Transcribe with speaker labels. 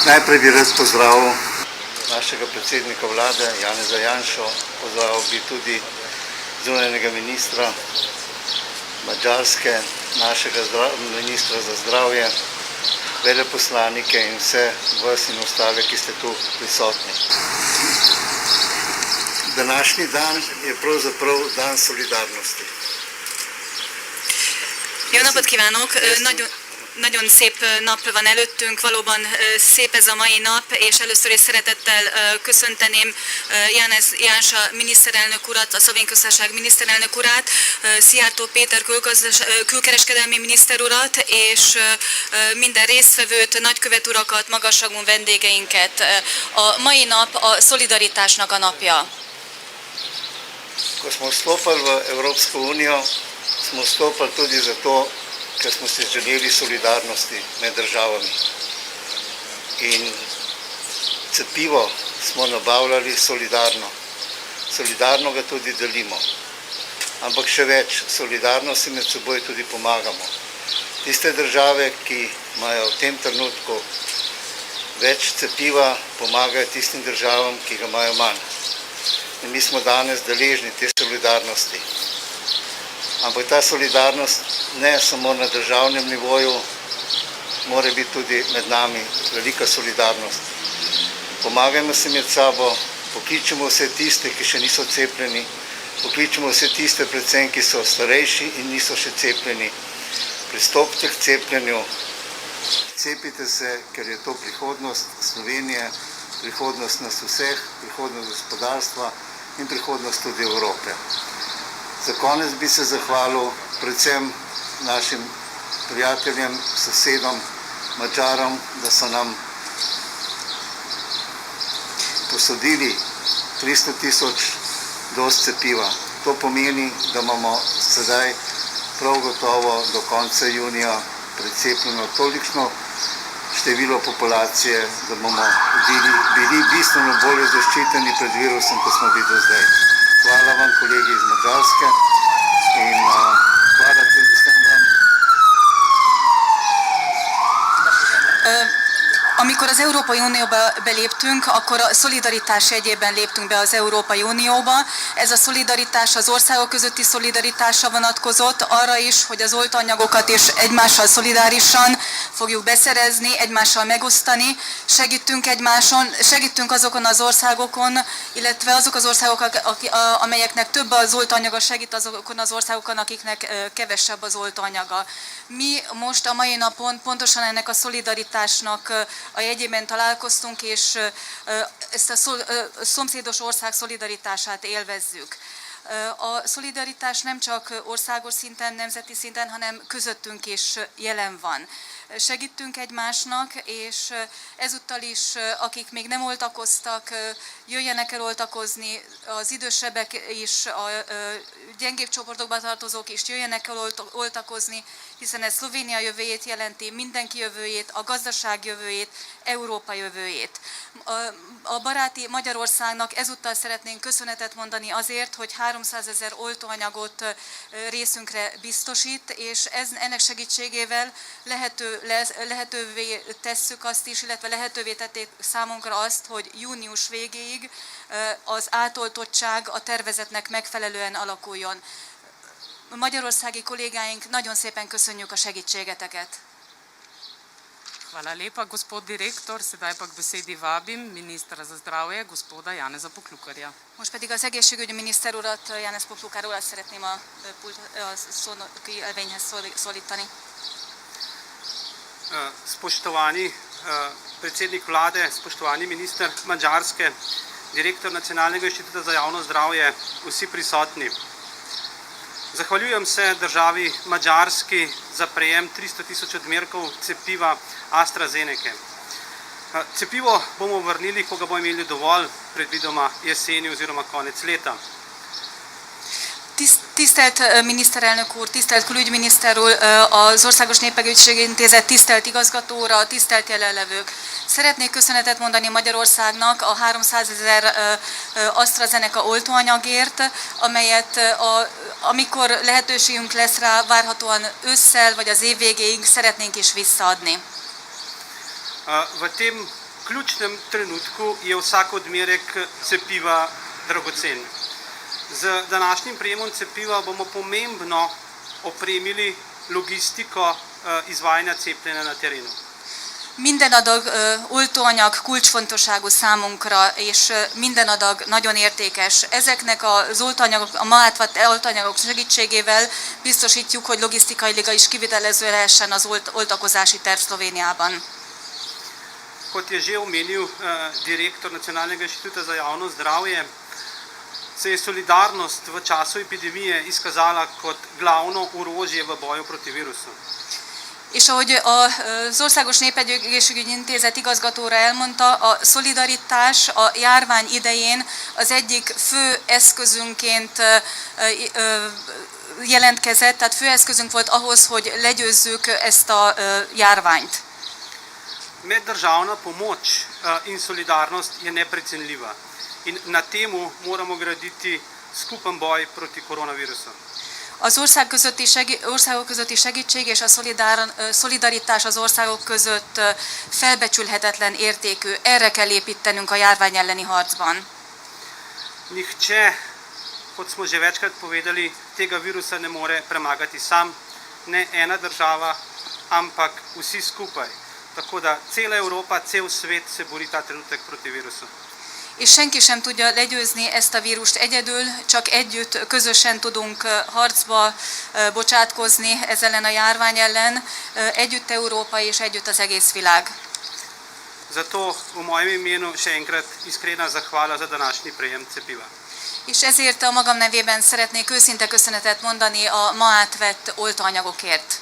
Speaker 1: Najprej bi rad pozdravil našega predsednika vlade Janeza Janšo, pozdravil bi tudi zunanjega ministra Madžarske, našega ministra za zdravje, veleposlanike in vse vas in ostale, ki ste tu prisotni. Današnji dan je pravzaprav dan solidarnosti.
Speaker 2: Jó napot kívánok! Nagyon szép nap van előttünk, valóban szép ez a mai nap, és először is szeretettel köszönteném Janez Janša miniszterelnök urat, a Szlovén Köztársaság miniszterelnök urát, Szijjártó Péter külkereskedelmi miniszter urat, és minden résztvevőt, nagykövet urakat, magasrangú vendégeinket. A mai nap a szolidaritásnak a napja.
Speaker 1: Ko smo vstopili v Evropsko unijo, smo vstopili tudi zato, ker smo si želeli solidarnosti med državami. In cepivo smo nabavljali solidarno. Solidarno ga tudi delimo. Ampak še več, solidarno si med seboj tudi pomagamo. Tiste države, ki imajo v tem trenutku več cepiva, pomagajo tistim državam, ki ga imajo manj. In mi smo danes deležni te solidarnosti. Ampak ta solidarnost ne samo na državnem nivoju, mora biti tudi med nami velika solidarnost. Pomagajmo se med sabo, pokličemo vse tiste, ki še niso cepljeni, pokličemo vse tiste predvsem, ki so starejši in niso še cepljeni. Pristopite k cepljenju, cepite se, ker je to prihodnost Slovenije, prihodnost nas vseh, prihodnost gospodarstva in prihodnost tudi Evrope. Za konec bi se zahvalil predvsem našim prijateljem, sosedom, Madžarom, da so nam posodili 300 000 doz cepiva. To pomeni, da imamo sedaj prav gotovo do konca junija precepljeno tolikšno število populacije, da bomo bili bistveno bolje zaščiteni pred virusom, kot smo bili do zdaj. Hvala vam, kolegi iz Madžarske, in hvala tudi vsem vam.
Speaker 2: Amikor az Európai Unióba beléptünk, akkor a szolidaritás jegyében léptünk be az Európai Unióba. Ez a szolidaritás az országok közötti szolidaritásra vonatkozott, arra is, hogy az oltóanyagokat is egymással szolidárisan fogjuk beszerezni, egymással megosztani, segítünk egymáson, segítünk azokon az országokon, illetve azok az országok, amelyeknek több az oltóanyaga, segít azokon az országokon, akiknek kevesebb az oltóanyaga. Mi most a mai napon pontosan ennek a szolidaritásnak a jegyében találkoztunk, és ezt a szomszédos ország szolidaritását élvezzük. A szolidaritás nem csak országos szinten, nemzeti szinten, hanem közöttünk is jelen van. Segítünk egymásnak, és ezúttal is, akik még nem oltakoztak, jöjjenek el oltakozni, az idősebbek is, a gyengébb csoportokba tartozók is jöjjenek el oltakozni, hiszen ez Szlovénia jövőjét jelenti, mindenki jövőjét, a gazdaság jövőjét, Európa jövőjét. A baráti Magyarországnak ezúttal szeretnénk köszönetet mondani azért, hogy 300 000 oltóanyagot részünkre biztosít, és ennek segítségével lehetővé tesszük azt is, illetve lehetővé tették számunkra azt, hogy június végéig az átoltottság a tervezetnek megfelelően alakuljon. Magyarországi kollégáink, nagyon szépen köszönjük a segítségeteket.
Speaker 3: Hvala lepa, gospod direktor. Sedaj pa k besedi vabim ministra za zdravje, gospoda Janeza Poklukarja.
Speaker 2: Most pedig az egészségügyi miniszter urat, Janez Poklukár urat szeretném a szónoki elvényhez szólítani.
Speaker 4: Spoštovani predsednik vlade, spoštovani minister Madžarske, direktor Nacionalnega inštituta za javno zdravje, vsi prisotni. Zahvaljujem se državi Madžarski za prejem 300 000 odmerkov cepiva AstraZeneca. Cepivo bomo vrnili, ko ga bomo imeli dovolj, predvidoma jeseni oziroma konec leta.
Speaker 2: Tisztelt miniszterelnök úr, tisztelt külügyminiszter úr, az Országos Népegészségügyi Intézet tisztelt igazgatóra, tisztelt jelenlevők. Szeretnék köszönetet mondani Magyarországnak a 300 000 AstraZeneca oltóanyagért, amelyet amikor lehetőségünk lesz rá, várhatóan ősszel vagy az év végéig szeretnénk is visszaadni.
Speaker 4: V tem ključnem trenutku je vsak odmerek cepiva dragocen. Z današnjim prejemom cepiva bomo pomembno opremili logistiko izvajanja cepljenja na terenu.
Speaker 2: Minden adag oltóanyag kulcsfontosságú számunkra, és minden adag nagyon értékes. Ezeknek az oltóanyagok, a ma átvett oltóanyagok segítségével biztosítjuk, hogy logisztikailag is kivitelező lehessen az oltakozási terv Szlovéniában.
Speaker 4: Kot je že omenil direktor Nacionalnega inštituta za javno zdravje, se je solidarnost v času epidemije izkazala kot glavno orožje v boju proti virusu.
Speaker 2: És ahogy az Országos Népegészségügyi Intézet igazgatóra elmondta, a szolidaritás a járvány idején az egyik fő eszközünként jelentkezett, tehát fő eszközünk volt ahhoz, hogy legyőzzük ezt a járványt.
Speaker 4: Meddržavna pomoč in solidarnost je neprecenljiva in na temu moramo graditi skupen boj proti koronavirusu.
Speaker 2: Az országok közötti segítség és a szolidaritás az országok között felbecsülhetetlen értékű. Erre kell építenünk a járvány elleni harcban.
Speaker 4: Nihče, kot smo že večkrat povedali, tega virusa ne more premagati sam, ne ena država, ampak vsi skupaj. Tako da cela Evropa, cel svet se bori ta trenutek proti virusu.
Speaker 2: És senki sem tudja legyőzni ezt a vírust egyedül, csak együtt, közösen tudunk harcba bocsátkozni ez ellen a járvány ellen, együtt Európa és együtt az egész világ.
Speaker 4: Zato v mojem imenu še enkrat iskrena zahvala za današnji prejem cepiva.
Speaker 2: És ezért a magam nevében szeretnék őszinte köszönetet mondani a ma átvett oltóanyagokért.